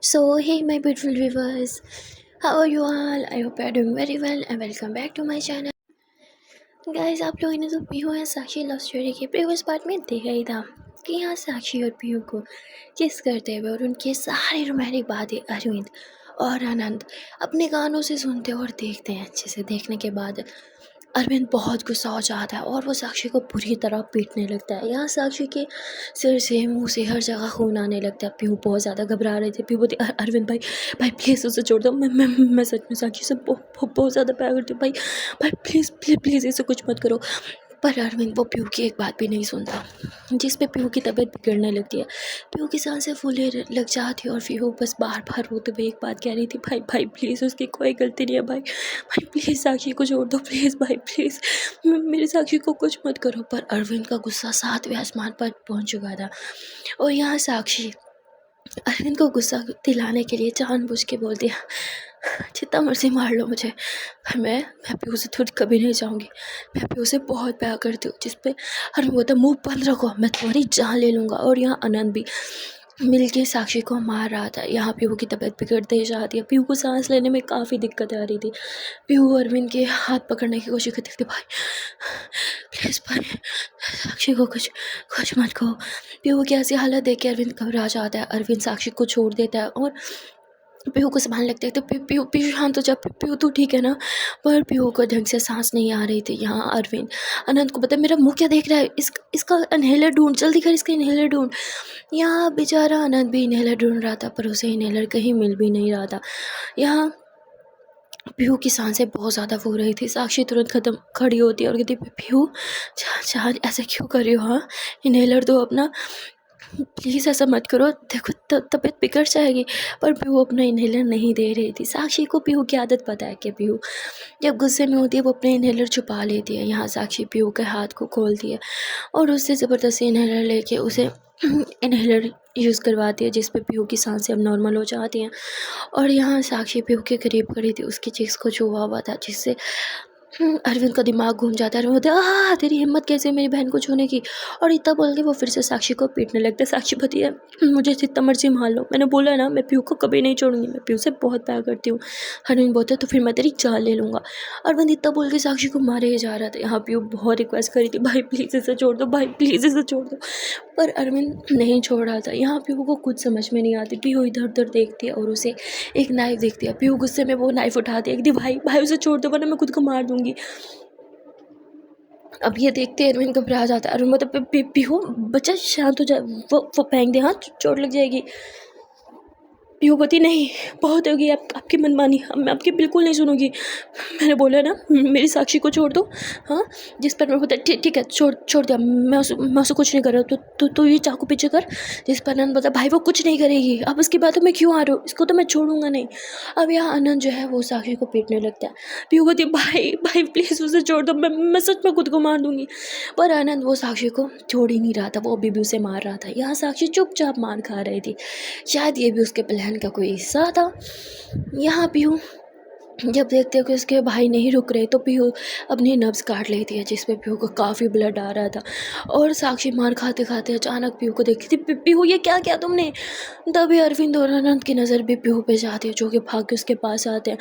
So, hey, my beautiful viewers, how are you all? I hope you are doing very well and welcome back to my channel. Guys, आप लोगों ने तो पीहू और साक्षी love story के previous part में देखा ही था कि यहाँ साक्षी और पीहू को किस करते हुए और उनकी सारी रोमांटिक बातें अरविंद और आनंद अपने कानों से सुनते और देखते हैं। अच्छे से देखने के बाद अरविंद बहुत गुस्सा हो जाता है और वो साक्षी को बुरी तरह पीटने लगता है। यहाँ साक्षी के सिर से मुंह से हर जगह खून आने लगता है। पीहू बहुत ज़्यादा घबरा रहे थे। पीहू बोलती अरविंद भाई भाई प्लीज़ उसे छोड़ दो। मैं सच में साक्षी से बहुत ज़्यादा प्यार करती हूँ। भाई भाई प्लीज़ प्लीज़ प्लीज़ ऐसे कुछ मत करो। पर अरविंद वो पीहू की एक बात भी नहीं सुनता, जिस पे पीहू की तबीयत बिगड़ने लगती है। पीहू की सांसें फूलने लग जाती है और पीहू बस बार बार रोते हुए एक बात कह रही थी, भाई भाई प्लीज़ उसकी कोई गलती नहीं है। भाई भाई प्लीज़ साक्षी को छोड़ दो, प्लीज़ भाई प्लीज़ मेरी साक्षी को कुछ मत करो। पर अरविंद का गुस्सा 7वें आसमान पर पहुंच चुका था और यहाँ साक्षी अरविंद को गुस्सा दिलाने के लिए जानबूझ के बोल दिया, जितना मर्जी मार लो मुझे, मैं पीहू से थोड़ी कभी नहीं जाऊँगी। मैं पीहू से बहुत प्यार करती हूँ। जिस पे अरविंद बोलता, मुंह बंद रखो, मैं तुम्हारी जान ले लूँगा। और यहाँ आनंद भी मिलके साक्षी को मार रहा था। यहाँ पीहू की तबीयत बिगड़ते ही जाती है। पीहू को सांस लेने में काफ़ी दिक्कत आ रही थी। पीहू अरविंद के हाथ पकड़ने की कोशिश करती थी, भाई प्लीज़ भाई साक्षी को कुछ कुछ मत कहो। पीहू की ऐसी हालत देख के अरविंद घबरा जाता है। अरविंद साक्षी को छोड़ देता है और पीहू को संभालने लगता है। तो पीहू पीहू शांत हो जा, पीहू तू ठीक है ना? पर पीहू को ढंग से सांस नहीं आ रही थी। यहाँ अरविंद अनंत को बता, मेरा मुंह क्या देख रहा है, इसका इन्हेलर ढूंढ, जल्दी कर इसका इन्हेलर ढूंढ। यहाँ बेचारा अनंत भी इन्हेलर ढूंढ रहा था पर उसे इन्हेलर कहीं मिल भी नहीं रहा था। यहाँ पीहू की सांसें बहुत ज़्यादा फूल रही थी। साक्षी तुरंत खड़ी होती है और कहती, पीहू जान ऐसे क्यों कर रही हो? हाँ, इन्हेलर दो अपना, प्लीज़ ऐसा मत करो, देखो तबीयत बिगड़ जाएगी। पर पीहू अपना इन्हेलर नहीं दे रही थी। साक्षी को पीहू की आदत पता है कि पीहू जब गुस्से में होती है वो अपने इन्हेलर छुपा लेती है। यहाँ साक्षी पीहू के हाथ को खोलती है और उससे ज़बरदस्ती इन्हेलर लेके उसे इन्हेलर यूज़ करवाती है, जिस पे पीहू की सांसें अब नॉर्मल हो जाती हैं। और यहाँ साक्षी पीहू के करीब खड़ी थी, उसकी चीज़ को छुआ हुआ था, जिससे अरविंद का दिमाग घूम जाता है। अरविंद बोलते, तेरी हिम्मत कैसे मेरी बहन को छूने की? और इतना बोल के वो फिर से साक्षी को पीटने लगता है। साक्षी बताती है, मुझे जितना मर्जी मार लो, मैंने बोला है ना मैं पीहू को कभी नहीं छोड़ूंगी, मैं पीहू से बहुत प्यार करती हूँ। अरविंद बोलता है, तो फिर मैं तेरी जान ले लूँगा। अरविंद इतना बोल के साक्षी को मारे ही जा रहा था। यहाँ पीहू बहुत रिक्वेस्ट करी थी, भाई प्लीज़ इसे छोड़ दो, भाई प्लीज़ इसे छोड़ दो। पर अरविंद नहीं छोड़ रहा था। यहाँ पीहू को कुछ समझ में नहीं आती। पीहू इधर उधर देखती है और उसे एक नाइफ दिखती है। पीहू गुस्से में वो नाइफ उठाती है, भाई भाई उसे छोड़ दो वरना मैं खुद को मार दूंगी। अब ये देखते अरविंद घबरा जाता है। अरविंद मतलब पीहू बच्चा शांत हो जा, वो फेंक दे, हाँ चोट लग जाएगी। पीहू बोलती, नहीं बहुत होगी आपकी मनमानी, अब मैं आपकी बिल्कुल नहीं सुनूंगी। मैंने बोला ना मेरी साक्षी को छोड़ दो। हाँ, जिस पर मैं बोलता, ठीक है छोड़ दिया, मैं उसे कुछ नहीं कर रहा। तो ये चाकू पीछे कर। जिस पर आनंद बोलता, भाई वो कुछ नहीं करेगी, अब उसकी बातों में क्यों आ रहे हो, इसको तो मैं छोड़ूंगा नहीं। अब यहाँ आनंद जो है वो साक्षी को पीटने लगता है। पीहू बोलती, भाई भाई प्लीज़ उसे छोड़ दो, मैं सच में खुद को मार दूंगी। पर आनंद वो साक्षी को छोड़ ही नहीं रहा था, वो अभी भी उसे मार रहा था। यहाँ साक्षी चुपचाप मार खा रही थी। शायद ये भी उसके प्लान का कोई हिस्सा था। यहाँ पीहू जब देखते हो कि उसके भाई नहीं रुक रहे तो पीहू अपनी नब्ज़ काट लेती है, जिसपे पीहू को काफ़ी ब्लड आ रहा था। और साक्षी मार खाते खाते अचानक पीहू को देखती थी, पीहू ये क्या किया तुमने? तभी अरविंद और आनंद की नज़र भी पीहू पे जाती है, जो कि भाग के उसके पास आते हैं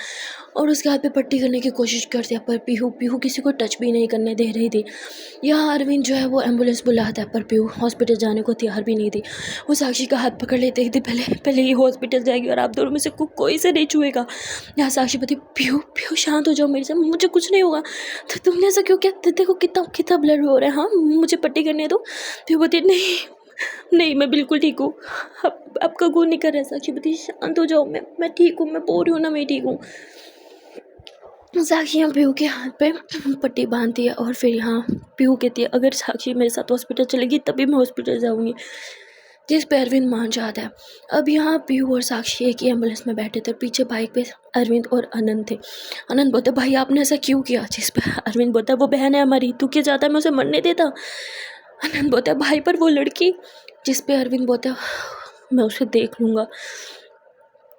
और उसके हाथ पे पट्टी करने की कोशिश करते हैं। पर पीहू किसी को टच भी नहीं करने दे रही थी। यहाँ अरविंद जो है वो एम्बुलेंस बुलाता है, पर पीहू हॉस्पिटल जाने को तैयार भी नहीं थी। वो साक्षी का हाथ पकड़ लेते थे, पहले ये हॉस्पिटल जाएगी और आप दोनों में से कोई से नहीं छुएगा। यहाँ साक्षी पति, पीहू शांत हो जाओ मेरे से, मुझे कुछ नहीं होगा। तो तुमने ऐसा क्यों किया? देखो कितना ब्लड हो रहा है, हाँ मुझे पट्टी करने दो। पीहू बोलती, नहीं मैं बिल्कुल ठीक हूँ, आपका खून नहीं कर रहा है। साक्षी बोलती, शांत हो जाओ, मैं ठीक हूँ, मैं बोल रही हूँ ना मैं ठीक हूँ। साक्षी यहाँ पीहू के हाथ पे पट्टी बांधती है और फिर यहाँ पीहू कहती है, अगर साक्षी मेरे साथ हॉस्पिटल चलेगी तभी मैं हॉस्पिटल जाऊँगी। जिस पे अरविंद मान जाता है। अब यहाँ पीहू और साक्षी एक ही एम्बुलेंस में बैठे थे, पीछे बाइक पे अरविंद और अनंत थे। अनंत बोलता, भाई आपने ऐसा क्यों किया? जिस पे अरविंद बोलता, वो बहन है हमारी, तू क्या चाहता है मैं उसे मरने देता? अनंत बोलता, भाई पर वो लड़की। जिस पे अरविंद बोलता, मैं उसे देख लूँगा।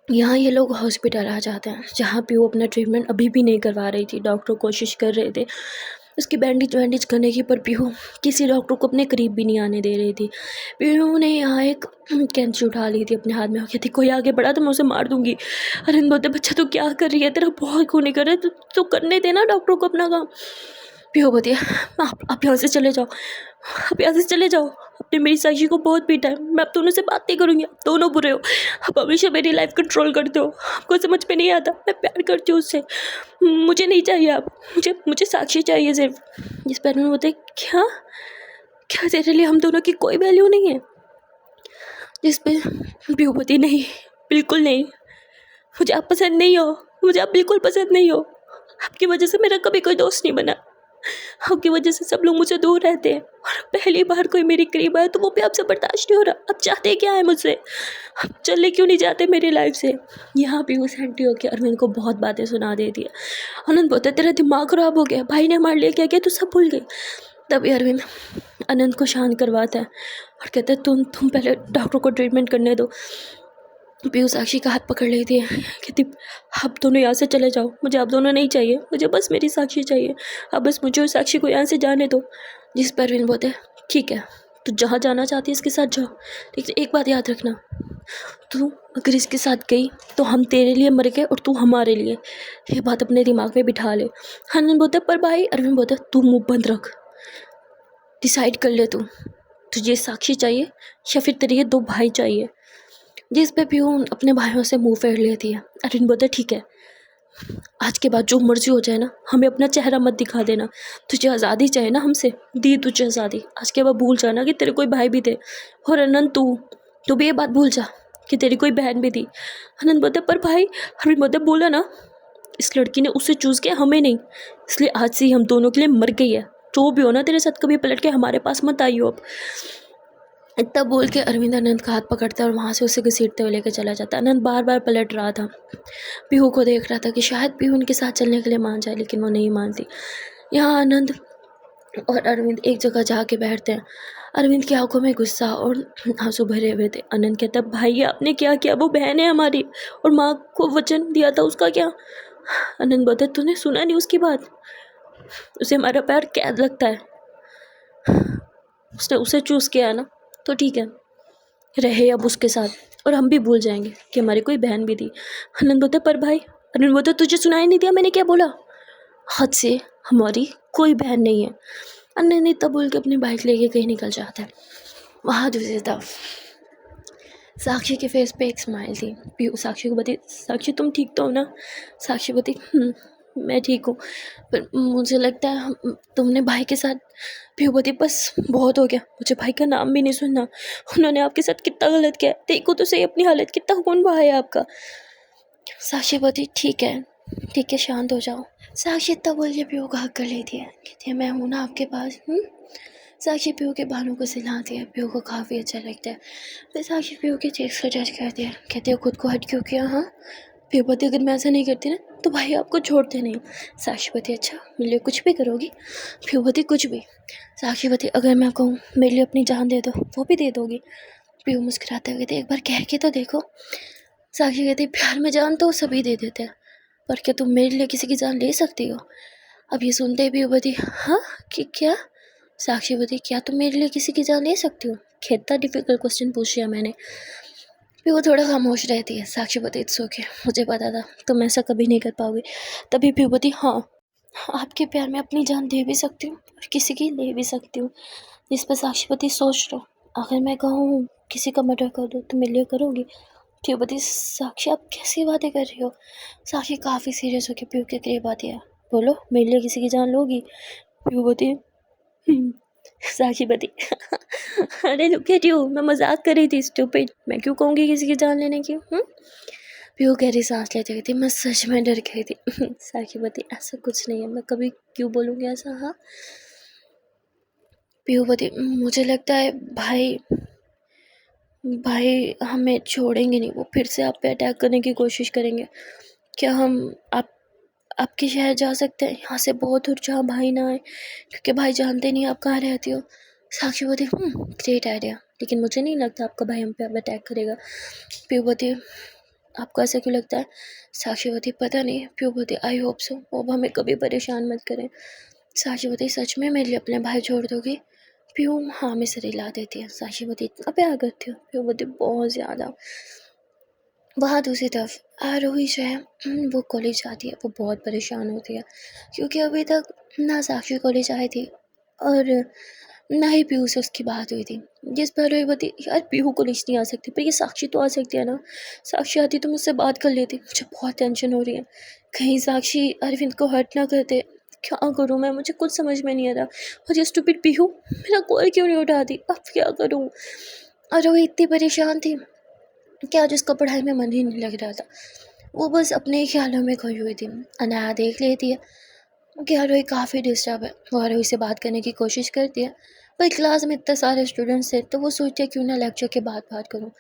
यहाँ ये लोग हॉस्पिटल आ जाते हैं, जहाँ पीहू अपना ट्रीटमेंट अभी भी नहीं करवा रही थी। डॉक्टर कोशिश कर रहे थे उसकी बैंडेज वैंडेज करने की, पर पीहू किसी डॉक्टर को अपने करीब भी नहीं आने दे रही थी। पीहू ने यहाँ एक कैंची उठा ली थी अपने हाथ में, कहती कोई आगे बढ़ा तो मैं उसे मार दूंगी। अरिंद बोलते बच्चा तू क्या कर रही है, तेरा बहुत खून निकल रहा है, तो करने देना डॉक्टर को अपना काम। पीहू बोलती है आप यहाँ से चले जाओ, आप यहाँ से चले जाओ, आपने मेरी साक्षी को बहुत पीटा है, मैं अब दोनों से बात नहीं करूँगी, आप दोनों बुरे हो, आप हमेशा मेरी लाइफ कंट्रोल करते हो, आपको समझ में नहीं आता, मैं प्यार करती हूँ उससे, मुझे नहीं चाहिए आप, मुझे साक्षी चाहिए सिर्फ। जिस पर में बोलते क्या क्या तेरे लिए हम दोनों की कोई वैल्यू नहीं है। जिस पे पीहू नहीं, बिल्कुल नहीं, मुझे आप पसंद नहीं हो, मुझे आप बिल्कुल पसंद नहीं हो, आपकी वजह से मेरा कभी कोई दोस्त नहीं बना, आपकी वजह से सब लोग मुझसे दूर रहते हैं, और पहली बार कोई मेरे करीब आया तो वो भी आपसे बर्दाश्त नहीं हो रहा। आप चाहते क्या है मुझसे, आप चले क्यों नहीं जाते मेरी लाइफ से। यहाँ भी वो सेंटी होकर अरविंद को बहुत बातें सुना देती है। अनंत बोलता है तेरा दिमाग खराब हो गया, भाई ने हमारे लिए क्या किया तू सब भूल गई। तभी अरविंद अनंत को शांत करवाता है और कहता है तुम पहले डॉक्टर को ट्रीटमेंट करने दो। पीयू साक्षी का हाथ पकड़ लेती है, कहती आप दोनों यहाँ से चले जाओ, मुझे आप दोनों नहीं चाहिए, मुझे बस मेरी साक्षी चाहिए, अब बस मुझे और साक्षी को यहाँ से जाने दो। जिस पर अरविंद बोलते हैं ठीक है, तू जहाँ जाना चाहती है इसके साथ जाओ, ठीक है, एक बात याद रखना, तू अगर इसके साथ गई तो हम तेरे लिए मर गए और तू हमारे लिए, ये बात अपने दिमाग में बिठा ले। आनंद बोलता है पर भाई, अरविंद बोलता है तू मुँह बंद रख, डिसाइड कर ले, तुझे साक्षी चाहिए या फिर तेरे ये दो भाई चाहिए। जिस पे पीयू अपने भाइयों से मुंह फेर लेती है। अरविंद बोलता है ठीक है, आज के बाद जो मर्जी हो जाए ना, हमें अपना चेहरा मत दिखा देना, तुझे आज़ादी चाहिए ना, हमसे दी तुझे आज़ादी, आज के बाद भूल जाना कि तेरे कोई भाई भी थे, और अनंत तू भी ये बात भूल जा कि तेरी कोई बहन भी थी। अनंत बोलता पर भाई, अरविंद बोलता बोला ना, इस लड़की ने उसे चूज़ किया, हमें नहीं, इसलिए आज से ही हम दोनों के लिए मर गई है, जो भी हो ना तेरे साथ कभी पलट के हमारे पास मत आइयो अब। इतना बोल के अरविंद अनंत का हाथ पकड़ता है और वहाँ से उसे घसीटते हुए लेकर चला जाता है। अनंत बार बार पलट रहा था, पीहू को देख रहा था कि शायद पीहू उनके साथ चलने के लिए मान जाए, लेकिन वो नहीं मानती। यहाँ आनंद और अरविंद एक जगह जाके बैठते हैं। अरविंद की आंखों में गुस्सा और आंसू भरे हुए थे। आनंद कहता भाई आपने क्या किया, वो बहन है हमारी और माँ को वचन दिया था, उसका क्या। आनंद बोलता तूने सुना नहीं उसकी बात, उसे हमारा प्यार कैद लगता है, उसने उसे चूज़ किया ना, तो ठीक है, रहे अब उसके साथ और हम भी भूल जाएंगे कि हमारी कोई बहन भी थी। आनंद बोलता पर भाई, आनंद बोलता तुझे सुनाई नहीं दिया मैंने क्या बोला, हद से हमारी कोई बहन नहीं है। आनंद इतना बोल के अपनी बाइक लेके कहीं निकल जाता है। वहाँ दूसरी तरफ साक्षी के फेस पे एक स्माइल थी। साक्षी को बता साक्षी तुम ठीक तो हो ना। साक्षी बती मैं ठीक हूँ, पर मुझे लगता है तुमने भाई के साथ। पीयूपति बस बहुत हो गया, मुझे भाई का नाम भी नहीं सुनना, उन्होंने आपके साथ कितना गलत किया, देखो तो सही अपनी हालत, कितना खून बहा है आपका। साक्षी बोती ठीक है शांत हो जाओ। साक्षी इतना बोल के पीयू को हक कर लेती है, कहती है मैं हूँ ना आपके पास। साक्षी पीयू के बालों को सिलाती है, पीयू को काफ़ी अच्छा लगता है। फिर साक्षी पीयू के चेक्स को टच करती है, कहती है खुद को हट क्यों किया। हाँ पीयूपति अगर मैं ऐसा नहीं करती ना तो भाई आपको छोड़ते नहीं। साक्षीपति अच्छा मेरे लिए कुछ भी करोगी। पीयूपति कुछ भी। साक्षीपति अगर मैं कहूँ मेरे लिए अपनी जान दे दो वो भी दे दोगी। पीयू मुस्कुराते हुए कहते एक बार कह के तो देखो। साक्षी कहती प्यार में जान तो सभी दे देते हैं, पर क्या तुम मेरे लिए किसी की जान ले सकती हो। अब ये सुनते ही पीयूपति हाँ कि क्या। साक्षीपति क्या तुम मेरे लिए किसी की जान ले सकती हो। कितना डिफिकल्ट क्वेश्चन पूछ लिया मैंने। फिर वो थोड़ा खामोश रहती है। साक्षीपति इट्स ओके, मुझे पता था तुम ऐसा कभी नहीं कर पाओगे। तभी पीयूपति हाँ आपके प्यार में अपनी जान दे भी सकती हूँ और किसी की ले भी सकती हूँ। जिस पर साक्षीपति सोच लो अगर मैं कहूँ किसी का मर्डर कर दो तो मेरे लिए करोगी। पीयूपति साक्षी आप कैसी बातें कर रही हो। साक्षी काफ़ी सीरियस होकर पीयू के करीब आती है, बोलो मेरे लिए किसी की जान लोगी। पीयूपति साक्षीपति अरे लुक एट यू, मैं मजाक कर रही थी स्टूपिड, मैं क्यों कहूँगी किसी की जान लेने की। पीयू गहरी सांस लेते हुए थी मैं सच में डर गई थी। साक्षीपति ऐसा कुछ नहीं है, मैं कभी क्यों बोलूँगी ऐसा। हाँ पीयूपति मुझे लगता है भाई हमें छोड़ेंगे नहीं, वो फिर से आप पे अटैक करने की कोशिश करेंगे। क्या हम आपके शहर जा सकते हैं यहाँ से बहुत दूर जहाँ भाई ना आए, क्योंकि भाई जानते नहीं आप कहाँ रहती हो। साक्षीपति ग्रेट आइडिया, लेकिन मुझे नहीं लगता आपका भाई हम पे अब अटैक करेगा। पीयूपति आपको ऐसा क्यों लगता है। साक्षीपति पता नहीं। पीयूपति आई होप सो, वो अब हमें कभी परेशान मत करें। साक्षी बोलती सच में मेरे लिए अपने भाई छोड़ दोगी? पीहू हाँ में सिर हिला देती है। साक्षी बोलती इतना प्यार करती हो? पीहू बोलती बहुत ज़्यादा। वहाँ दूसरी तरफ आरोही जो है वो कॉलेज जाती है। वो बहुत परेशान होती है क्योंकि अभी तक ना साक्षी कॉलेज आई थी और ना ही पीहू से उसकी बात हुई थी। जिस पर आरोही बोलती यार पीहू कॉलेज नहीं आ सकती, पर ये साक्षी तो आ सकती है ना, साक्षी आती तो मुझसे बात कर लेती। मुझे बहुत टेंशन हो रही है, कहीं साक्षी अरविंद को हर्ट ना कर दे। क्या करूँ मैं, मुझे कुछ समझ में नहीं आ रहा। और ये स्टूपिड पीहू मेरा कॉल क्यों नहीं उठाती, अब क्या करूँ। आरोही इतनी परेशान थी कि आज उसका पढ़ाई में मन ही नहीं लग रहा था। वो बस अपने ही ख्यालों में खोई हुई थी। अनाया देख लेती है कि आरोही काफ़ी डिस्टर्ब है। वो आरोही से बात करने की कोशिश करती है, पर क्लास में इतने सारे स्टूडेंट्स थे तो वो सोचती है क्यों ना लेक्चर के बाद बात करूँ।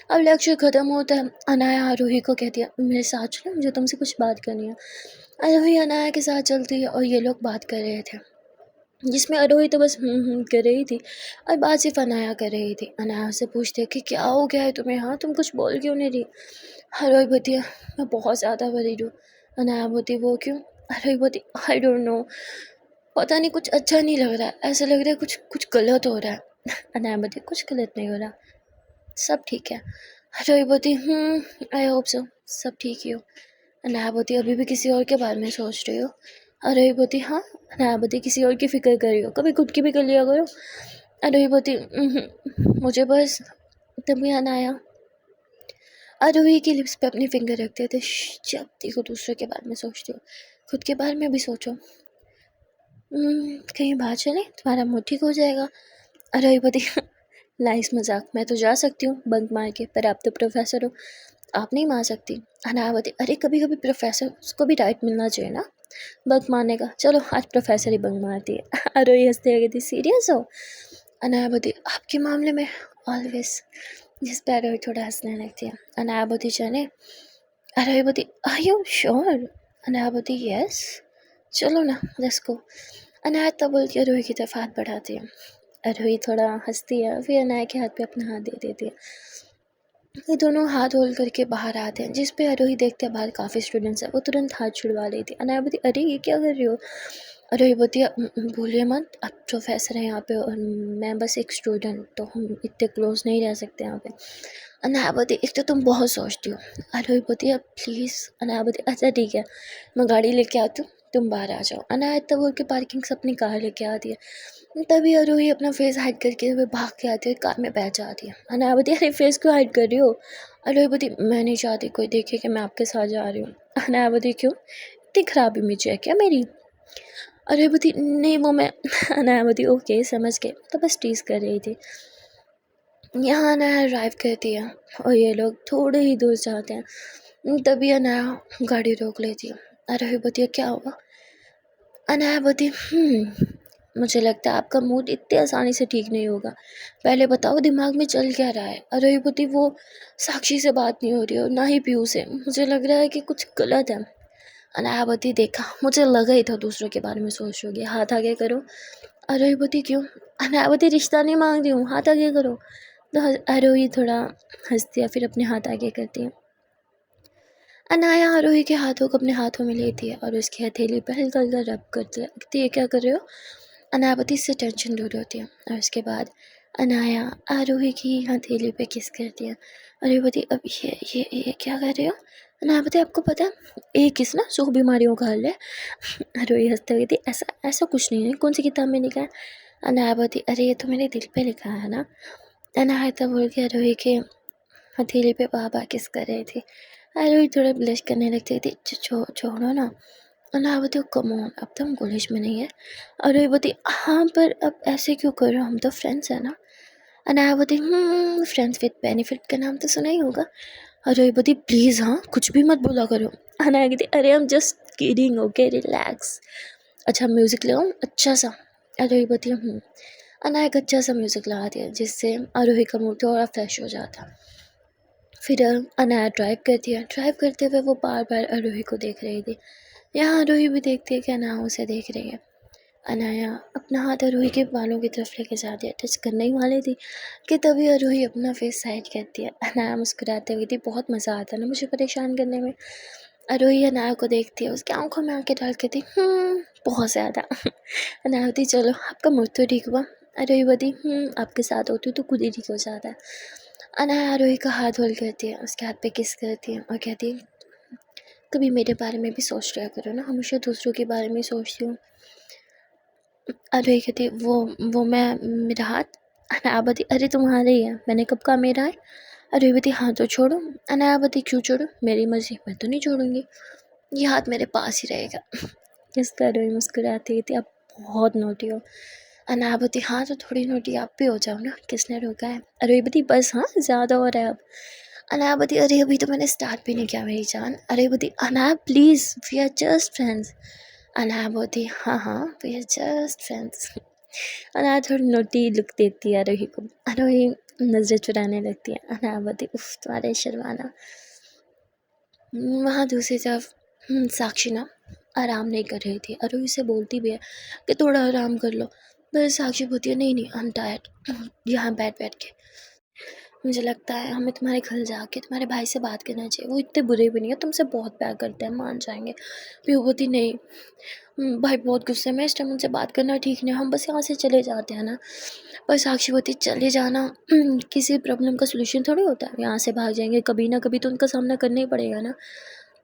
अब लेक्चर ख़त्म होता है, अनाया आरोही को कहती है मेरे साथ चलो, मुझे तुमसे कुछ बात करनी है। आरोही अनाया के साथ चलती है और ये लोग बात कर रहे थे, जिसमें आरोही तो बस कर रही थी और बात सिर्फ अनाया कर रही थी। अनाया से पूछते कि क्या हो गया है तुम्हें, हाँ तुम कुछ बोल क्यों नहीं रही। आरोही बोलती है मैं बहुत ज़्यादा वरीड हूँ। अनाया बोलती वो क्यों। आरोही बोलती आई डोंट नो, पता नहीं कुछ अच्छा नहीं लग रहा है, ऐसा लग रहा है कुछ कुछ गलत हो रहा है। अनाया बोलती कुछ गलत नहीं हो रहा, सब ठीक है। आरोही बोलती आई होप सो, सब ठीक ही हो। अनाया बोलती अभी भी किसी और के बारे में सोच रही हो। आरोही बोलती हाँ। अनाया बोलती किसी और की फिक्र कर रही हो, कभी खुद की भी कर लिया करो। आरोही बोलती मुझे बस तभी अनाया आरोही की लिप्स पे अपनी फिंगर रखते थे। जब देखो दूसरे के बारे में सोचती हो, खुद के बारे में भी सोचो। कहीं बाहर चले, तुम्हारा मूड ठीक हो जाएगा। आरोही बोलती नाइस मजाक, मैं तो जा सकती हूँ बंक मार के, पर आप तो प्रोफेसर हो, आप नहीं मार सकती। अनाया बोलती अरे कभी कभी प्रोफेसर उसको भी राइट मिलना चाहिए ना बंक मारने का, चलो आज प्रोफेसर ही बंक मारती है। आरोही हंसते हुए कहती सीरियस हो। अनाया बोलती आपके मामले में ऑलवेज। जिस पर आरोही थोड़ा हंसने लगती है। अनाया बोलती चले। आरोही बोलती आर यू श्योर। अनाया बोलती यस, चलो ना लेट्स गो। अनाया तब बोलती आरोही की तरफ हाथ बढ़ाती है। आरोही थोड़ा हंसती है, फिर अनाया के हाथ पे अपना हाथ दे देती है। ये दोनों हाथ होल्ड करके बाहर आते हैं, जिस पे आरोही देखते हैं बाहर काफ़ी स्टूडेंट्स हैं। वो तुरंत हाथ छुड़वा लेती है। अनाया बोलती अरे ये क्या कर रही हो। आरोही बोलती है भूलिए मत आप प्रोफेसर हैं यहाँ पे और मैं बस एक स्टूडेंट, तो हम इतने क्लोज नहीं रह सकते यहाँ पे। अनाया बोलती एक तो तुम बहुत सोचती हो। आरोही बोलती है प्लीज़। अनाया बोलती अच्छा ठीक है, मैं गाड़ी लेके आती हूँ, तुम बाहर आ जाओ। अनाया इतना बोल के पार्किंग से अपनी कार लेके आती है। तभी आरोही अपना फेस हाइड करके हुए भाग के आती है, कार में बैठ जाती है। अनाया बोलती अरे फेस क्यों हाइड कर रही हो। आरोही बोलती मैं नहीं चाहती कोई देखे कि मैं आपके साथ जा रही हूँ। अनाया बोलती क्यों, इतनी खराब इमेज है क्या मेरी। आरोही बोलती नहीं वो मैं अनाया बोलती ओके समझ के, तो बस टीज कर रही थी। यहाँ अनाया ड्राइव करती है और ये लोग थोड़े ही दूर जाते हैं, तभी अनाया गाड़ी रोक लेती है। आरोही बोलती है क्या हुआ। अनाया बोलती मुझे लगता है आपका मूड इतनी आसानी से ठीक नहीं होगा, पहले बताओ दिमाग में चल क्या रहा है। अरोही बोलती वो साक्षी से बात नहीं हो रही और ना ही पीहू से, मुझे लग रहा है कि कुछ गलत है। अनाया बोलती देखा मुझे लगा ही था दूसरों के बारे में सोच रही होगी, हाथ आगे करो। अरोही बोलती क्यों। अनाया बोलती रिश्ता नहीं मांग रही हूँ, हाथ आगे करो। तो अरोही थोड़ा हंसती है, फिर अपने हाथ आगे करती है। अनाया आरोही के हाथों को अपने हाथों में लेती है और उसकी हथेली पर हल्का हल्का रब करती है। कहती है क्या कर रहे हो। अनायावती से टेंशन दूर होती है और उसके बाद अनाया आरोही की हथेली पे किस करती है। आरोही अब ये क्या कर रहे हो। अनायावती आपको पता है एक किस ना 100 बीमारियों का हल है। आरोही हंसते हुए थी ऐसा ऐसा कुछ नहीं है, कौन सी किताब में लिखा है। अनायावती अरे ये तो मेरे दिल पे लिखा है ना। अनाया बोल के आरोही के हथेली पे बाबा किस कर रही थी। आरोही थोड़ा ब्लश करने लगती थी। छोड़ो ना। अनायावती कम ऑन, अब तो हम कॉलेज में नहीं है। आरोही हाँ पर अब ऐसे क्यों कर रहे हो, हम तो फ्रेंड्स हैं ना। अनायावती फ्रेंड्स विद बेनिफिट का नाम तो सुना ही होगा। आरोही प्लीज़ हाँ कुछ भी मत बोला करो। अनाया अरे हम जस्ट किडिंग ओके रिलैक्स। अच्छा म्यूज़िक लगाऊँ अच्छा सा। आरोही अनाया एक अच्छा सा म्यूज़िक लगाती है, जिससे आरोही का मूड थोड़ा फ्रेश हो जाता। फिर अनाया ड्राइव करती है। ड्राइव करते हुए वो बार बार आरोही को देख रही थी। यहाँ आरोही भी देखती है कि अनाया उसे देख रही है। अनाया अपना हाथ आरोही के बालों की तरफ लेके जाती है, टच करने ही वाली थी कि तभी आरोही अपना फेस साइड करती है। अनाया मुस्कुराते हुए थी बहुत मज़ा आता है ना मुझे परेशान करने में। अरोही अनाया को देखती है, उसकी आंखों में आंखें डाल कहती बहुत ज़्यादा। अनाया होती चलो आपका मूड तो ठीक हुआ। अरोही बोलती आपके साथ होती तो खुद ही ठीक हो जाता है। अनाया अरोही का हाथ होल्ड करती है, उसके हाथ पे किस करती है और कहती है कभी मेरे बारे में भी सोच लिया करो ना, हमेशा दूसरों के बारे में ही सोचती हूँ। अरोही कहती है वो मैं मेरा हाथ। अनाया बोलती अरे तुम्हारा ही है, मैंने कब कहा मेरा है। अरोही बोलती हाँ तो छोड़ो। अनाया बोलती क्यों छोड़ो, मेरी मर्जी, मैं तो नहीं छोड़ूंगी, ये हाथ मेरे पास ही रहेगा। इस पर अरोही मुस्कुराती थी, आप बहुत नोटी हो। अनाया बोलती हाँ तो थोड़ी नोटी आप भी हो जाओ ना, किसने रोका है। अरोही बोलती बस हाँ ज़्यादा हो रहा है अब। अनाया बोलती अरे अभी तो मैंने स्टार्ट भी नहीं किया मेरी जान। अरे बोलती Anaya please we are just friends. Anaya बोलती हाँ हाँ we are just friends. Anaya थोड़ी नोटी लुक देती है अरोही को। अरोही नज़रें चुराने लगती है। अनाया बोलती उफ तुम्हारे शर्माना। वहाँ दूसरी तरफ साक्षी ना आराम नहीं कर रही थी। अरोही से बोलती भी है कि थोड़ा आराम कर लो, पर साक्षी बोलती है नहीं नहीं आई एम टायर्ड, यहाँ बैठ बैठ के मुझे लगता है हमें तुम्हारे घर जाके तुम्हारे भाई से बात करना चाहिए, वो इतने बुरे भी नहीं है, तुमसे बहुत प्यार करते हैं, मान जाएंगे। विभूति नहीं, भाई बहुत गुस्से में, इस टाइम उनसे बात करना ठीक नहीं, हम बस यहाँ से चले जाते हैं ना। पर साक्षी बोलती चले जाना किसी प्रॉब्लम का सोल्यूशन थोड़ी होता है, यहाँ से भाग जाएंगे कभी ना कभी तो उनका सामना करना ही पड़ेगा ना।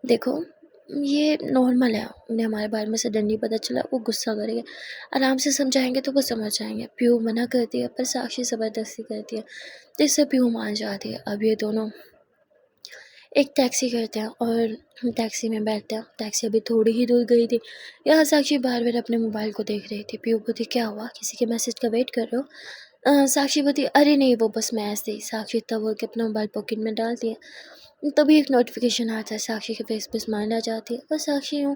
देखो ये नॉर्मल है, उन्हें हमारे बारे में सडनली पता चला, वो गुस्सा करेंगे, आराम से समझाएंगे तो वो समझ जाएंगे। पीहू मना करती है पर साक्षी ज़बरदस्ती करती है, जिससे पीहू मान जाती है। अब ये दोनों एक टैक्सी करते हैं और हम टैक्सी में बैठते हैं। टैक्सी अभी थोड़ी ही दूर गई थी, यहाँ साक्षी बार बार अपने मोबाइल को देख रही थी। पीहू बोलती क्या हुआ, किसी के मैसेज का वेट कर रहे हो। साक्षी बोलती अरे नहीं वो बस मैं ऐसे ही। साक्षी तब बोल के अपना मोबाइल पॉकेट में डाल दिया, तभी एक नोटिफिकेशन आता है, साक्षी के फेस पे स्माइल आ जाती है और साक्षी यूँ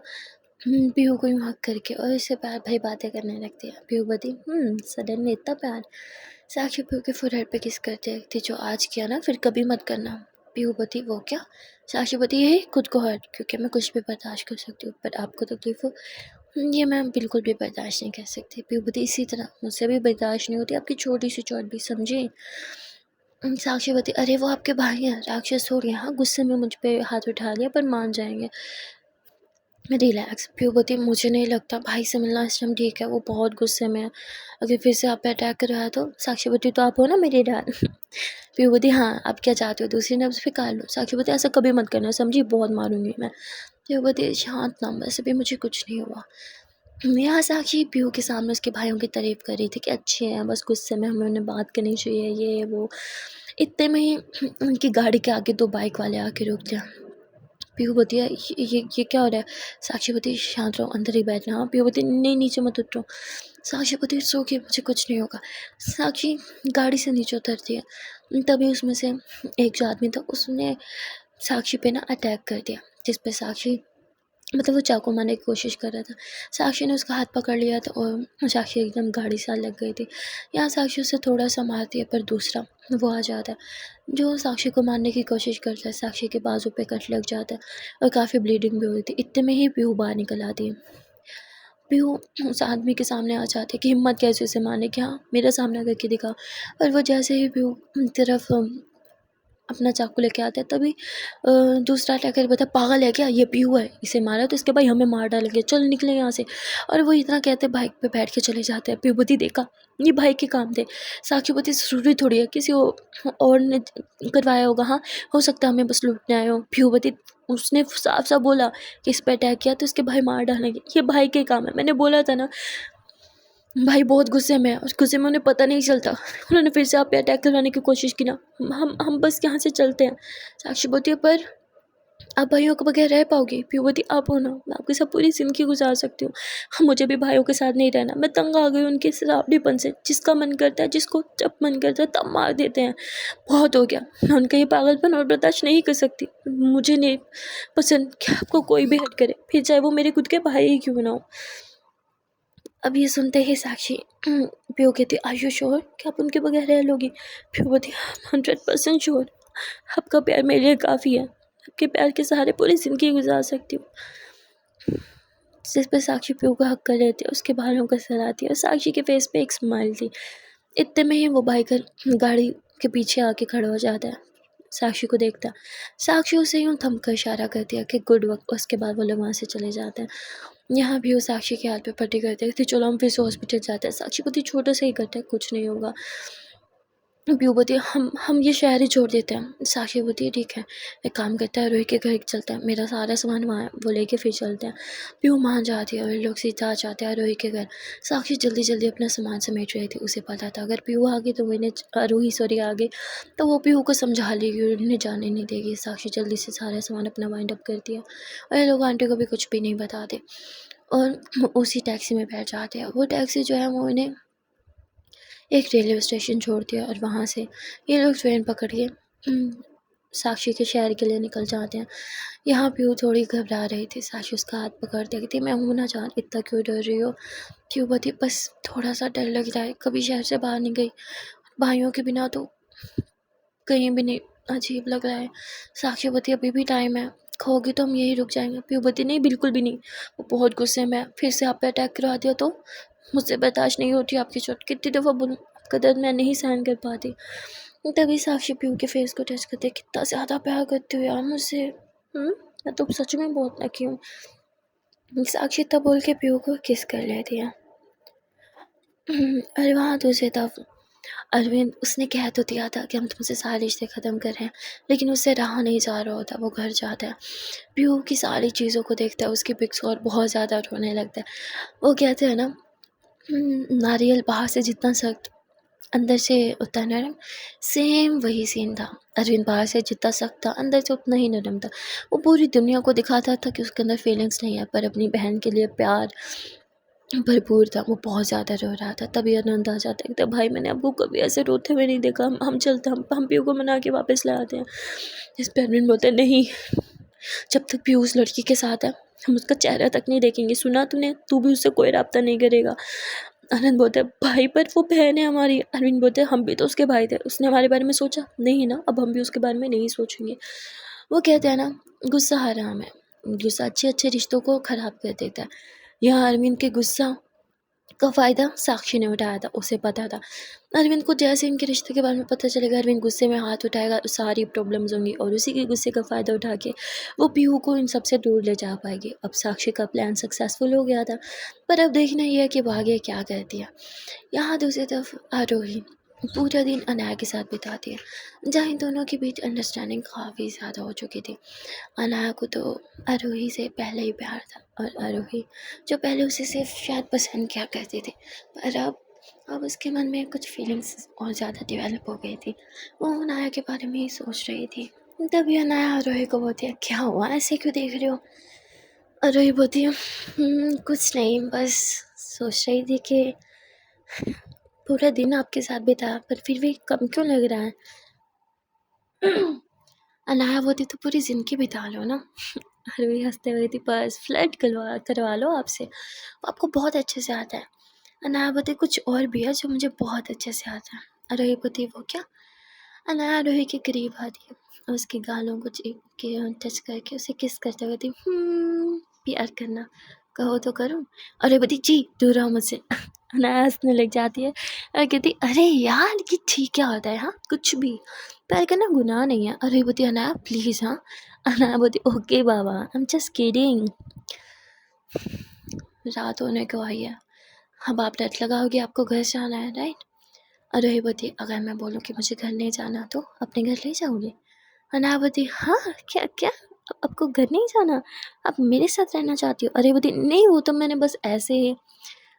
पीहू को यूँ हक करके और इससे प्यार भरी बातें करने लगती है। पीहू बोलती सडनली इतना प्यार। साक्षी पीहू के फोरहेड पे किस करते थी, जो आज किया ना फिर कभी मत करना। पीहू बोलती वो क्या। साक्षी बोलती यही खुद को हर्ट, क्योंकि मैं कुछ भी बर्दाश्त कर सकती हूँ पर आपको तकलीफ हो ये मैं बिल्कुल भी बर्दाश्त नहीं कर सकती। पीहू बोलती इसी तरह मुझसे भी बर्दाश्त नहीं होती आपकी छोटी सी चोट भी, समझे। साक्षी बोलती अरे वो आपके भाई हैं, राक्षस हो गए, हाँ गुस्से में मुझ पे हाथ उठा लिया पर मान जाएंगे, रिलैक्स। पीहू बोलती मुझे नहीं लगता भाई से मिलना इस टाइम ठीक है, वो बहुत गुस्से में है, अगर फिर से आप पे अटैक करवाया तो। साक्षी बोलती तो आप हो ना मेरी डैड। पीहू बोलती हाँ आप क्या चाहते हो, दूसरी नब्ज़ पे काट लो। साक्षी बोलती ऐसा कभी मत करना समझी, बहुत मारूंगी मैं। पीहू बोलती शांत ना, वैसे भी मुझे कुछ नहीं हुआ। यहाँ साक्षी पीहू के सामने उसके भाइयों की तारीफ कर रही थी कि अच्छे हैं, बस गुस्से में हमें उन्हें बात करनी चाहिए ये वो। इतने में ही उनकी गाड़ी के आगे दो बाइक वाले आके रुक गया। पीहू बोलती है ये क्या हो रहा है। साक्षी बोलती शांत रहो, अंदर ही बैठना। हाँ पीहू बोलती नहीं नीचे मत उतरो। साक्षी बोलती सो के मुझे कुछ नहीं होगा। साक्षी गाड़ी से नीचे उतरती है, तभी उसमें से एक जो आदमी था उसने साक्षी पे ना अटैक कर दिया, जिस पे साक्षी मतलब वो चाकू मारने की कोशिश कर रहा था। साक्षी ने उसका हाथ पकड़ लिया था और साक्षी एकदम गाड़ी से लग गई थी। यहाँ साक्षी उसे थोड़ा सा मारती है पर दूसरा वो आ जाता है जो साक्षी को मारने की कोशिश करता है। साक्षी के बाजू पे कट लग जाता है और काफ़ी ब्लीडिंग भी हुई थी। इतने में ही पीहू बाहर निकल आती है। पीहू उस आदमी के सामने आ जाती है कि हिम्मत कैसे उसे मारने की, हाँ मेरा सामना करके दिखा। और वो जैसे ही पीहू तरफ अपना चाकू लेके आता है तभी दूसरा अटैकर बता पागल है क्या, ये पीहू है, इसे मारा तो इसके भाई हमें मार डालेंगे, चल निकले यहाँ से। और वो इतना कहते बाइक पे बैठ के चले जाते हैं। पीहू देखा ये भाई के काम थे। साक्षी बोती ज़रूरी थोड़ी है किसी और ने करवाया होगा, हाँ हो सकता है हमें बस लूटने आए हो। पीहू उसने साफ साफ बोला कि इस पर अटैक किया तो इसके भाई मार डालेंगे, ये भाई के काम है, मैंने बोला था ना। भाई बहुत गुस्से में है, उस गुस्से में उन्हें पता नहीं चलता, उन्होंने फिर से आप पे अटैक करवाने की कोशिश की ना, हम बस यहाँ से चलते हैं। साक्षी बोलती है पर आप भाइयों के बगैर रह पाओगी। पीहू बोलती आप हो ना, मैं आपके साथ पूरी ज़िंदगी गुजार सकती हूँ, हाँ मुझे भी भाइयों के साथ नहीं रहना, मैं तंग आ गई उनके शराबीपन से, जिसका मन करता है जिसको जब मन करता है तब मार देते हैं, बहुत हो गया, मैं उनका ये पागलपन और बर्दाश्त नहीं कर सकती। मुझे नहीं पसंद कि आपको कोई भी हर्ट करे, फिर चाहे वो मेरे खुद के भाई ही क्यों ना हो। अब ये सुनते ही साक्षी पीहू कहती आर यू श्योर कि आप उनके बगैर रह लोगी। पीहू बोलती 100% श्योर, आपका प्यार मेरे लिए काफ़ी है, आपके प्यार के सहारे पूरी ज़िंदगी गुजार सकती हूँ। जिस पर साक्षी पीहू को हक कर लेती है, उसके बालों को सराहती है और साक्षी के फेस पे एक स्माइल थी। इतने में ही वो बाइकर गाड़ी के पीछे आके खड़ा हो जाता है। साक्षी को देखता। साक्षी उसे यूँ थम कर इशारा कर दिया कि गुड वर्क। उसके बाद वो लोग वहाँ से चले जाते हैं। यहाँ भी वो साक्षी के हाथ पे पट्टी करते हैं कि चलो हम फिर से हॉस्पिटल जाते हैं। साक्षी बोलती छोटा सा ही घट है, कुछ नहीं होगा। पीयू बोलती है हम ये शहर ही छोड़ देते हैं। साक्षी बोलती है ठीक है, एक काम करता है, रोहित के घर चलता है, मेरा सारा सामान वहाँ है, वो लेके फिर चलते हैं। पीयू मान जाती है और लोग सीधा जाते हैं रोहित के घर। साक्षी जल्दी जल्दी अपना सामान समेट रही थी। उसे पता था अगर पीयू आ गई तो रोही आ गई तो वो पीयू को समझा लेगी और उन्हें जाने नहीं देगी। साक्षी जल्दी से सारा सामान अपना वाइंड अप करती है और ये लोग आंटी को भी कुछ भी नहीं बताते और उसी टैक्सी में बैठ जाते हैं। वो टैक्सी जो है वो इन्हें एक रेलवे स्टेशन छोड़ दिया और वहाँ से ये लोग ट्रेन पकड़ के साक्षी के शहर के लिए निकल जाते हैं। यहाँ पीयू थोड़ी घबरा रही थी। साक्षी उसका हाथ पकड़ दिया कहती मैं हूँ ना जान, इतना क्यों डर रही हो। क्यों बती बस थोड़ा सा डर लग रहा है, कभी शहर से बाहर नहीं गई, भाइयों के बिना तो कहीं भी नहीं, अजीब लग रहा है। साक्षी बती अभी भी टाइम है, खोगी तो हम यही रुक जाएंगे। पीयू बती नहीं बिल्कुल भी नहीं, वो बहुत गुस्से में फिर से आप पे अटैक करवा दिया तो मुझसे बर्दाश्त नहीं होती आपकी चोट, कितनी दफ़ा बोलूं आपका दर्द मैं नहीं सहन कर पाती। तभी साक्षी पीयू के फेस को टच करते कितना ज़्यादा प्यार करते हो यार मुझसे, मैं तो सच में बहुत लकी हूँ। साक्षी तब बोल के पीयू को किस कर लेती है। अरे वहाँ दूसरी तरफ अरविंद, उसने कह तो दिया था कि हम तुमसे सारे रिश्ते ख़त्म कर रहे हैं, लेकिन उससे रहा नहीं जा रहा होता। वो घर जाता है, पीयू की सारी चीज़ों को देखता है, उसकी पिक्स और बहुत ज़्यादा रोने लगता है। वो कहते हैं ना नारियल बाहर से जितना सख्त अंदर से उतना नरम, सेम वही सीन था। अरविंद बाहर से जितना सख्त था अंदर से उतना ही नरम था। वो पूरी दुनिया को दिखाता था कि उसके अंदर फीलिंग्स नहीं है, पर अपनी बहन के लिए प्यार भरपूर था। वो बहुत ज़्यादा रो रहा था। तभी आनंद आ जाता है तो भाई मैंने अब्बू कभी ऐसे रोते हुए नहीं देखा, हम चलते, हम पीयू को मना के वापस ले आते हैं। इस पर अरविंद बोलते हैं नहीं, जब तक पीयू उस लड़की के साथ है हम उसका चेहरा तक नहीं देखेंगे, सुना तूने, तू भी उससे कोई रब्ता नहीं करेगा। आनंद बोलते हैं भाई पर वो बहन है हमारी। अरविंद बोलते हैं हम भी तो उसके भाई थे, उसने हमारे बारे में सोचा नहीं ना, अब हम भी उसके बारे में नहीं सोचेंगे। वो कहते हैं ना गुस्सा हराम है, गुस्सा अच्छे अच्छे रिश्तों को ख़राब कर देता है। यहाँ अरविंद के गुस्सा का फ़ायदा साक्षी ने उठाया था, उसे पता था अरविंद को जैसे इनके रिश्ते के बारे में पता चलेगा अरविंद गुस्से में हाथ उठाएगा, सारी प्रॉब्लम्स होंगी और उसी के गुस्से का फ़ायदा उठा के वो पीहू को इन सबसे दूर ले जा पाएगी। अब साक्षी का प्लान सक्सेसफुल हो गया था, पर अब देखना यह है कि वो आगे क्या करती है। यहाँ दूसरी तरफ आरोही पूरा दिन अनाया के साथ बिताती है, जहाँ इन दोनों के बीच अंडरस्टैंडिंग काफ़ी ज़्यादा हो चुकी थी। अनाया को तो आरोही से पहले ही प्यार था और आरोही जो पहले उसे सिर्फ शायद पसंद किया करती थी, पर अब उसके मन में कुछ फीलिंग्स और ज़्यादा डेवलप हो गई थी। वो अनाया के बारे में ही सोच रही थी। तभी अनाया आरोही को बोलती है क्या हुआ, ऐसे क्यों देख रहे हो। आरोही बोलती है कुछ नहीं, बस सोच रही थी कि पूरा दिन आपके साथ बिताया पर फिर भी कम क्यों लग रहा है। अनाया बोलती तो पूरी ज़िंदगी बिता लो ना। आरोही हंसते हुए थी बस फ्लर्ट करवा लो आपसे, वो आपको बहुत अच्छे से आता है। अनाया बोलती कुछ और भी है जो मुझे बहुत अच्छे से आता है। आरोही बोलती वो क्या। अनाया आरोही के करीब आती है और उसके गालों को टच करके उसे किस करते हुए थी प्यार करना कहो तो करूँ। आरोही बोलती जी दूर रहो मुझसे। अनाया हंसने लग जाती है और कहती अरे यार ये ठीक क्या होता है, हाँ कुछ भी, प्यार करना गुनाह नहीं है। अरे बोलती अनाया प्लीज़, हाँ। अनाया बोलती okay Baba I am just kidding. रात होने को आई है, अब आप डर लगाओगे, आपको घर जाना है राइट। अरे बोलती अगर मैं बोलूँ कि मुझे घर नहीं जाना तो अपने घर ले जाओगे। अनाया बोलती हाँ क्या क्या, आपको घर नहीं जाना, आप मेरे साथ रहना चाहती हो। अरे बोलती नहीं वो तो मैंने बस ऐसे ही।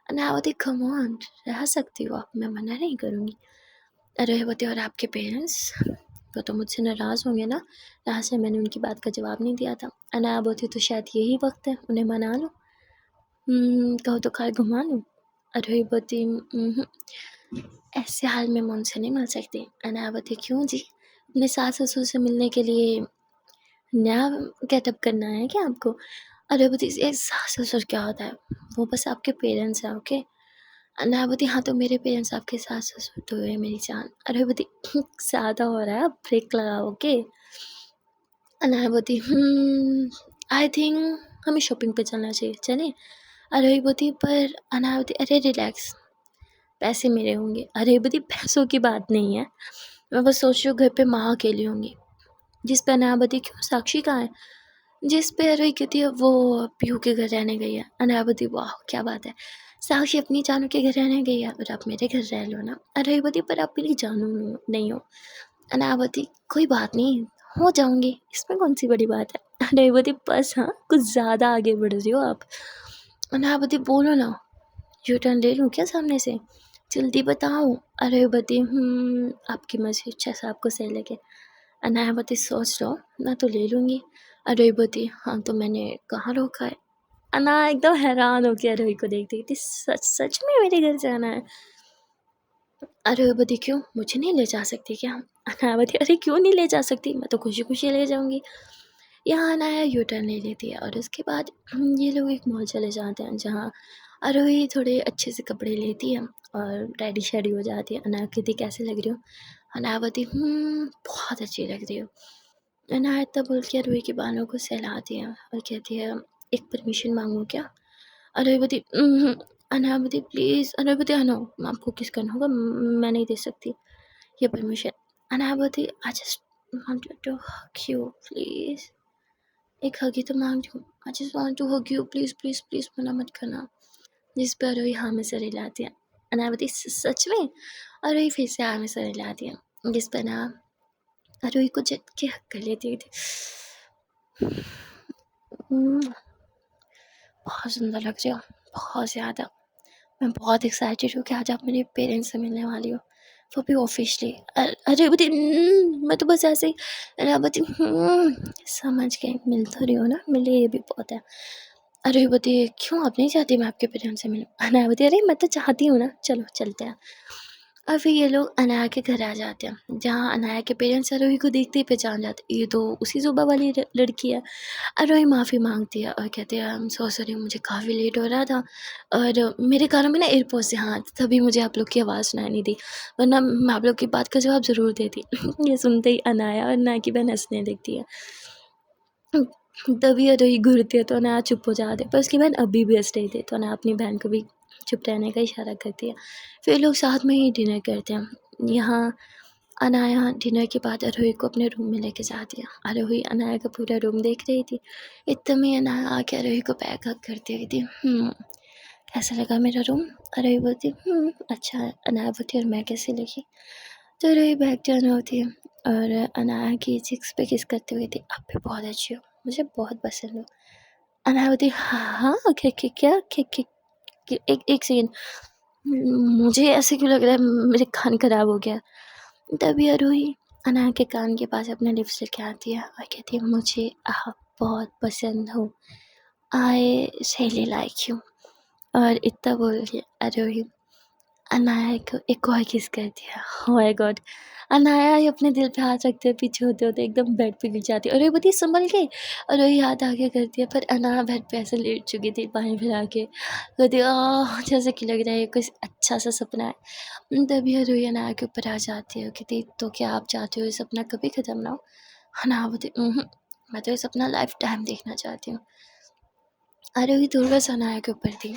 अनाया बोलती कम ऑन रह सकती हो आप, मैं मना नहीं करूँगी। अरे बोलती और आपके पेरेंट्स वो तो मुझसे नाराज़ होंगे ना, यहाँ से मैंने उनकी बात का जवाब नहीं दिया था। अनाया बोलती तो शायद यही वक्त है उन्हें मना लो, कहो तो कार घुमा लूँ। अरे बोलती ऐसे हाल में मैं उनसे नहीं मिल सकती। अनाया बोलती क्यों जी, अपने सास ससुर से मिलने के लिए नया गेटअप करना है क्या आपको। अरे बोलती ये सास ससुर क्या होता है, वो बस आपके पेरेंट्स हैं ओके। अनाया बोलती हाँ तो मेरे पेरेंट्स आपके सास ससुर तो है मेरी जान। अरे बोलती ज़्यादा हो रहा है, आप ब्रेक लगाओ ओके। अनाया बोलती आई थिंक हमें शॉपिंग पे चलना चाहिए, चलें। अरे बोलती पर अनाया बोलती अरे रिलैक्स, पैसे मेरे होंगे। अरे बोलती पैसों की बात नहीं है, मैं बस सोच रही हूँ घर पे माँ अकेली होंगी, जिस पे अनायावती क्यों साक्षी कहाँ है, जिस पे अरोही कहती है वो पीहू के घर रहने गई है। अनायावती वाह क्या बात है, साक्षी अपनी जानू के घर रहने गई है और आप मेरे घर रह लो ना। अरोहीवती पर आप मेरी जानू नहीं हो। अनायावती कोई बात नहीं, हो जाऊंगी, इसमें कौन सी बड़ी बात है। अनायावती बस हाँ कुछ ज़्यादा आगे बढ़ रही हो आप। अनायावती बोलो ना, यू टर्न ले लूँ क्या सामने से, जल्दी बताओ। अरोहीवती आपकी मर्जी, जैसा आपको सही लगे। अनायावती सोच लो ना तो ले लूँगी। अरोहीवती हाँ तो मैंने कहाँ रोका है। अना एकदम हैरान हो गया अरोही को देखते थी, सच सच में मेरे घर जाना है। अरोहीवती क्यों, मुझे नहीं ले जा सकती क्या। अनायावती अरे क्यों नहीं ले जा सकती, मैं तो खुशी खुशी ले जाऊंगी। यहाँ अनाया यू टर्न ले लेती है और उसके बाद ये लोग एक मॉल चले जाते हैं जहाँ अरोही थोड़े अच्छे से कपड़े लेती है और रेडी शेडी हो जाती है। अनाया कहती कैसे लग रही हो। अनायावती बहुत अच्छी लग रही हो। अनाया तब बोल के अरोही के बालों को सहलाती है और कहती है एक परमिशन मांगूँ क्या। अनायावती अनायावती प्लीज़। अनायावती नो, आपको किस करना होगा, मैं नहीं दे सकती ये परमिशन। अनायावती I just wanted to hug you please, एक हग ही तो मांग रही हूँ। I just want to hug you please please please, मना मत करना। जिस पर अरोही हाँ में सर हिलाती है। अनायावती सच में। अरोही फिर से हाँ में सर हिलाती है जिस पर ना अरोही को झट के हक कर लेती थी। बहुत सुंदर लग रही हो, बहुत ज़्यादा। मैं बहुत एक्साइटेड हूँ कि आज आप मेरे पेरेंट्स से मिलने वाली हो, वो भी ऑफिशियली। अरेवती मैं तो बस ऐसे ही। अरेवती समझ गई, मिल तो रही हो ना, मिले ये भी बहुत है। अरेवती क्यों आप नहीं चाहती मैं आपके पेरेंट्स से मिलूँ। अनायावती अरे मैं तो चाहती हूँ ना, चलो चलते हैं। और फिर ये लोग अनाया के घर आ जाते हैं जहाँ अनाया के पेरेंट्स अरोही को देखते ही पहचान जाते, ये तो उसी जुबा वाली लड़की है। अरोही माफ़ी मांगती है और कहती है आई एम सो सॉरी, मुझे काफ़ी लेट हो रहा था और मेरे कानों में ना एयरपोर्ट से, हाँ तभी मुझे आप लोग की आवाज़ सुनाई नहीं दी, वरना मैं आप लोग की बात का जवाब ज़रूर देती। ये सुनते ही अनाया और अनाया की बहन हंसने लगती है। तभी अरोही घूरती है तो अनाया चुप हो जाते, पर उसकी बहन अभी भी हंस रही थी तो अनाया अपनी बहन को भी चुप रहने का इशारा करती है। फिर लोग साथ में ही डिनर करते हैं। यहाँ अनाया डिनर के बाद अरोही को अपने रूम में लेके जाती है। अरोही अनाया का पूरा रूम देख रही थी, इतने में अनाया आके अरोही को बैक हक करती हुई थी। कैसा लगा मेरा रूम। अरोही बोलती अच्छा है। अनाया बोलती और मैं कैसी लगी। तो अरोही बैक टर्न होती है और अनाया की चिक्स पे किस करते हुए थी, आप भी बहुत अच्छी हो, मुझे बहुत पसंद हो। अनाया बोलती हाँ क्या क्या क्या क्या क्या एक सेकेंड, मुझे ऐसे क्यों लग रहा है मेरे कान खराब हो गया। तभी अरोही अनाया के कान के पास अपने लिप्स लेके आती है और कहती है मुझे आप बहुत पसंद हो, आई रियली लाइक यू। और इतना बोल के अरोही अनाया को एक और किस कर दिया। Oh my god. अनाया ही अपने दिल पे हाथ रखते पीछे होते होते एकदम बेड पे गिर जाती है और ये बती संभल के और वही हाथ आगे करती है, पर अनाया बेड पे ऐसे लेट चुकी थी बाएं फैला के, कहती जैसे कि लग रहा है कुछ अच्छा सा सपना है। तभी अरोही अनाया के ऊपर आ जाती है, कहती तो क्या आप चाहते हो ये सपना कभी ख़त्म ना हो। अनाया बोलती मैं तो ये सपना लाइफ टाइम देखना चाहती हूँ। आरोही थोड़ा-सा अनाया के ऊपर थी,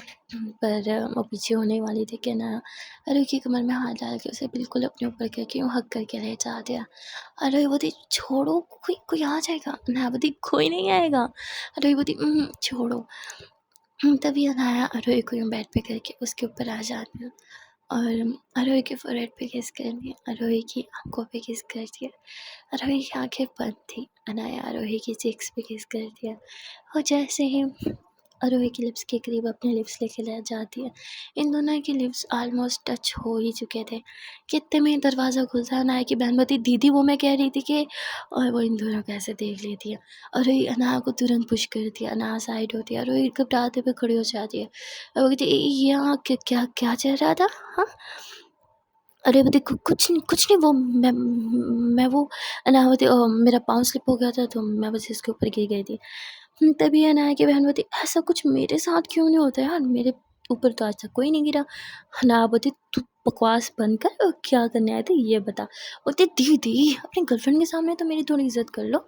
पर वो पीछे होने वाली थी कि अनाया आरोही की कमर में हाथ डाल के उसे बिल्कुल अपने ऊपर करके यूँ हग करके ले जा दिया। आरोही बोलती छोड़ो, कोई आ जाएगा। अनाया बोलती कोई नहीं आएगा। आरोही बोलती छोड़ो। तभी अनाया आरोही को यूँ बेड पे करके उसके ऊपर आ जाती है और आरोही के फोरहेड पे किस कर दिया, आरोही की आँखों पे किस कर दिया। आरोही की आँखें बंद थी, अनाया आरोही की चिक्स पे किस कर दिया और जैसे ही आरोही की लिप्स के करीब अपने लिप्स लेके ले जाती है, इन दोनों के लिप्स ऑलमोस्ट टच हो ही चुके थे कि इतने में दरवाज़ा खुलता है। अनाया की बहन बोलती दीदी वो मैं कह रही थी कि, और वो इन दोनों को ऐसे देख लेती है। आरोही अनाया को तुरंत पुश करती है, अनाया साइड होती है, आरोही घबराते हुए खड़ी हो जाती है और वो कहती यहाँ क्या क्या क्या चल रहा था। हाँ अरे वो देखो कुछ नहीं वो मैं वो अनाया बोलती मेरा पाँव स्लिप हो गया था तो मैं बस इसके ऊपर गिर गई थी। तभी अनाया की बहन बोलती ऐसा कुछ मेरे साथ क्यों नहीं होता यार, मेरे ऊपर तो आज तक कोई नहीं गिरा। अनाया बोलती तू बकवास बंद कर और क्या करने आए थे ये बता। बोलती दीदी अपनी गर्लफ्रेंड के सामने तो मेरी थोड़ी इज्जत कर लो।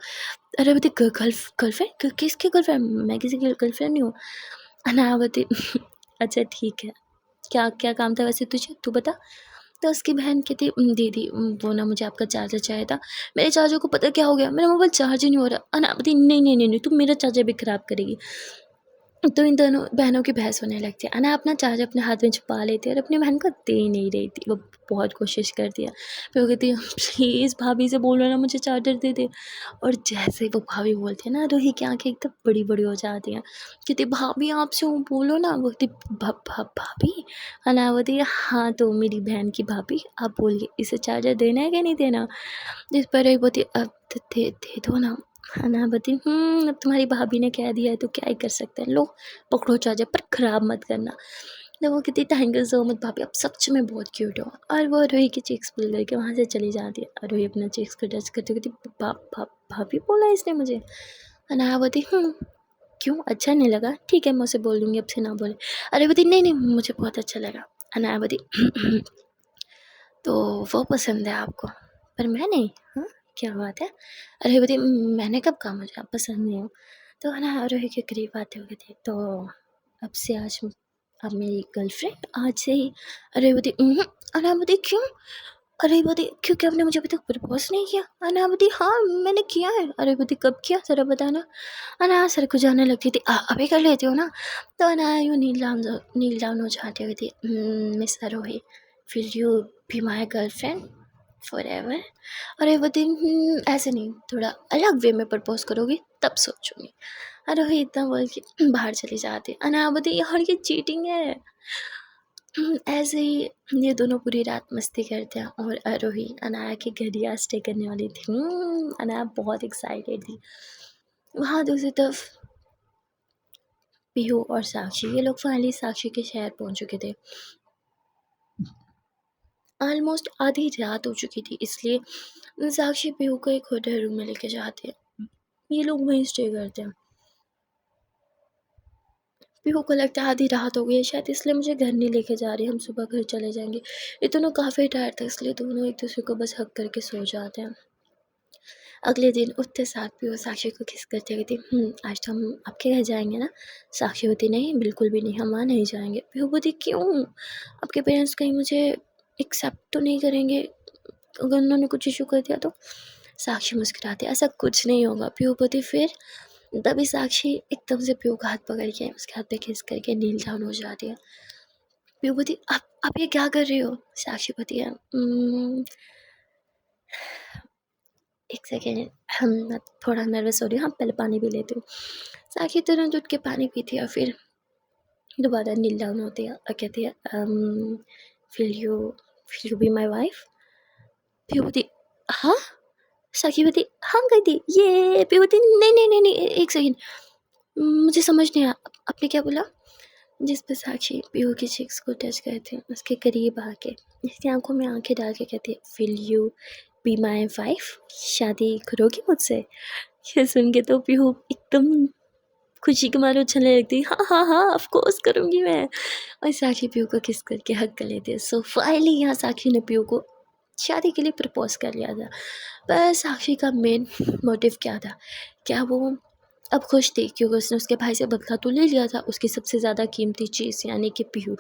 अरे बोलती गर्लफ्रेंड किसकी गर्लफ्रेंड, मैं किसी की गर्लफ्रेंड नहीं हूँ। अनाया बोलती अच्छा ठीक है, क्या क्या काम था वैसे तुझे, तू बता। तो उसकी बहन कहती दीदी वो ना मुझे आपका चार्जर चाहिए था। मेरे चार्जर को पता क्या हो गया, मेरा मोबाइल चार्ज ही नहीं हो रहा। अना बोलती नहीं नहीं नहीं नहीं, तुम मेरा चार्जर भी ख़राब करेगी। तो इन दोनों बहनों की बहस होने लगती है। अना अपना चार्जर अपने हाथ में छुपा लेती है और अपनी बहन को दे नहीं रही थी। वो बहुत कोशिश करती है, फिर वो कहती है प्लीज़ भाभी से बोलो ना मुझे चार्जर दे दे। और जैसे ही वो भाभी बोलती है ना, रूही की आंखें एकदम बड़ी बड़ी हो जाती हैं। कहती भाभी आपसे वो बोलो ना। वो कहती भाभी। अना बोलती है हाँ तो मेरी बहन की भाभी, आप बोलिए इसे चार्जर देना है कि नहीं देना। जिस पर एक बोलती अब तो दे दो ना। अना बोलती अब तुम्हारी भाभी ने कह दिया है तो क्या ही कर सकते हैं, लो पकड़ो चार्जर, पर ख़राब मत करना। तो वो कहती थैंक यू सो मच भाभी, आप सच में बहुत क्यूट हो। और वो रूही की चीक्स पुल करके वहाँ से चली जाती है। और रूही अपना चीक्स को टच करती कहती भाभी बोला इसने मुझे। अनाया बोलती क्यों अच्छा नहीं लगा, ठीक है मैं उसे बोल दूँगी अब से ना बोले। अरे बोलती नहीं नहीं मुझे बहुत अच्छा लगा। अनाया बोलती तो वो पसंद है आपको, पर मैं नहीं। हाँ क्या बात है। अरे बोलती मैंने कब कहा मुझे आप पसंद नहीं हो। तो अनाया रूही के करीब आते हुए कहती तो अब से आज आप मेरी गर्लफ्रेंड, आज से ही। अरे बोलती अनायावती क्यों। अरे बोलती क्योंकि आपने मुझे अभी तक प्रपोज नहीं किया। अनायावती हाँ मैंने किया है। अरे बोलती कब किया ज़रा बताना। अनाया सर को जाने लगती थी अभी कर लेती हो ना। तो अनाया यूँ नील डाउन हो जाती हुई थी। Miss Aarohi, will you be my girlfriend forever. अरे बोलती ऐसे नहीं, थोड़ा अलग वे में प्रपोज करोगी तब सोचूंगी। अरोही इतना बोल के बाहर चली जाती। अनाया बोलती यार ये चीटिंग है। ऐसे ही ये दोनों पूरी रात मस्ती करते हैं और आरोही अनाया के घर ही स्टे करने वाली थी। अनाया बहुत एक्साइटेड थी। वहाँ दूसरी तरफ पीहू और साक्षी, ये लोग फाइनली साक्षी के शहर पहुँच चुके थे। ऑलमोस्ट आधी रात हो चुकी थी, इसलिए साक्षी पीहू को एक होटल रूम में लेके जाते हैं। ये लोग वहीं स्टे करते हैं। पीहू को लगता है आधी रात हो गई है शायद, इसलिए मुझे घर नहीं लेके जा रही, हम सुबह घर चले जाएंगे। ये दोनों काफ़ी टायर्ड थे, इसलिए दोनों एक दूसरे को बस हक करके सो जाते हैं। अगले दिन उठते साथ पीहू साक्षी को किस करते कहती आज तो हम आपके घर जाएंगे ना। साक्षी होती नहीं बिल्कुल भी नहीं, हम वहाँ नहीं जाएंगे। पीहू बोलती क्यों, आपके पेरेंट्स कहीं मुझे एक्सेप्ट तो नहीं करेंगे अगर उन्होंने कुछ इशू कर दिया तो। साक्षी मुस्कुराती ऐसा कुछ नहीं होगा। पीहू बोलती फिर। तभी साक्षी एकदम से पीहू का हाथ पकड़ के उसके हाथ पे किस करके नील डाउन हो जाती है। पीहू बोलती आप ये क्या कर रही हो। साक्षी बोलती है एक सेकेंड, हम थोड़ा नर्वस हो रही हूँ, हाँ पहले पानी पी लेती हूँ। साक्षी तुरंत उठ के पानी पीती है और फिर दोबारा नील डाउन होती है और कहती है will you be my wife. फिर बोलती हाँ। साक्षी बोलती हाँ कहती ये। फिर बोलती नहीं नहीं नहीं नहीं एक सेकेंड, मुझे समझ नहीं आया आपने क्या बोला। जिस पर साक्षी पीहू की चिक्स को टच करती है, उसके करीब आके उसकी आंखों में आंखें डाल के कहती है will you be my wife, शादी करोगी मुझसे। ये सुन के तो पीहू एकदम खुशी के मारे उछलने लगती हाँ हाँ हाँ ऑफ कोर्स करूँगी मैं। और साक्षी पीहू को किस करके हक कर लेती है। सो फाइनली यहाँ साक्षी ने पीहू को शादी के लिए प्रपोज कर लिया था। पर साक्षी का मेन मोटिव क्या था, क्या वो अब खुश थी क्योंकि उसने उसके भाई से बदला तो ले लिया था, उसकी सबसे ज़्यादा कीमती चीज़ यानी कि पीहू,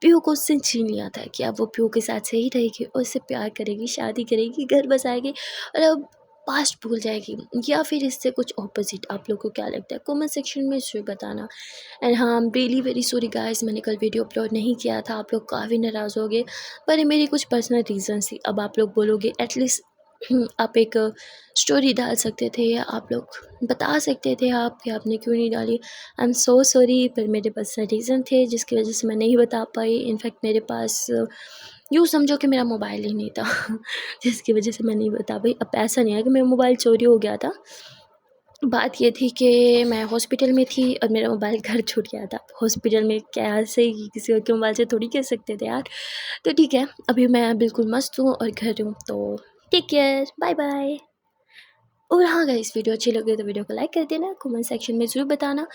पीहू को उससे छीन लिया था। कि अब वो पीहू के साथ सही रहेगी और उससे प्यार करेगी, शादी करेगी, घर बसाएगी और अब पास्ट भूल जाएगी, या फिर इससे कुछ ऑपोजिट। आप लोगों को क्या लगता है कमेंट सेक्शन में ज़रूर बताना। एंड हाँ I am really very sorry guys, मैंने कल वीडियो अपलोड नहीं किया था, आप लोग काफ़ी नाराज़ हो गए, पर ये मेरी कुछ पर्सनल रीज़न्स थी। अब आप लोग बोलोगे एटलीस्ट आप एक स्टोरी डाल सकते थे या आप लोग बता सकते थे आप कि आपने क्यों नहीं डाली। आई एम सो सॉरी, पर मेरे पर्सनल रीज़न थे जिसकी वजह से मैं नहीं बता पाई। इनफैक्ट मेरे पास यूँ समझो कि मेरा मोबाइल ही नहीं था जिसकी वजह से मैं नहीं बता पाई। अब ऐसा नहीं है कि मेरा मोबाइल चोरी हो गया था, बात ये थी कि मैं हॉस्पिटल में थी और मेरा मोबाइल घर छूट गया था। हॉस्पिटल में कैसे किसी और के मोबाइल से थोड़ी कह सकते थे यार। तो ठीक है, अभी मैं बिल्कुल मस्त हूँ और घर हूँ, तो टेक केयर, बाय बाय। और हाँ गाइस, वीडियो अच्छी लगी तो वीडियो को लाइक कर देना, कमेंट सेक्शन में ज़रूर बताना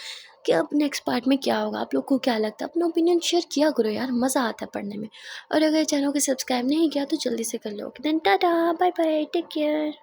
कि अब नेक्स्ट पार्ट में क्या होगा, आप लोग को क्या लगता है, अपना ओपिनियन शेयर किया करो यार, मज़ा आता है पढ़ने में। और अगर चैनल को सब्सक्राइब नहीं किया तो जल्दी से कर लो। Then tata, bye bye, take care.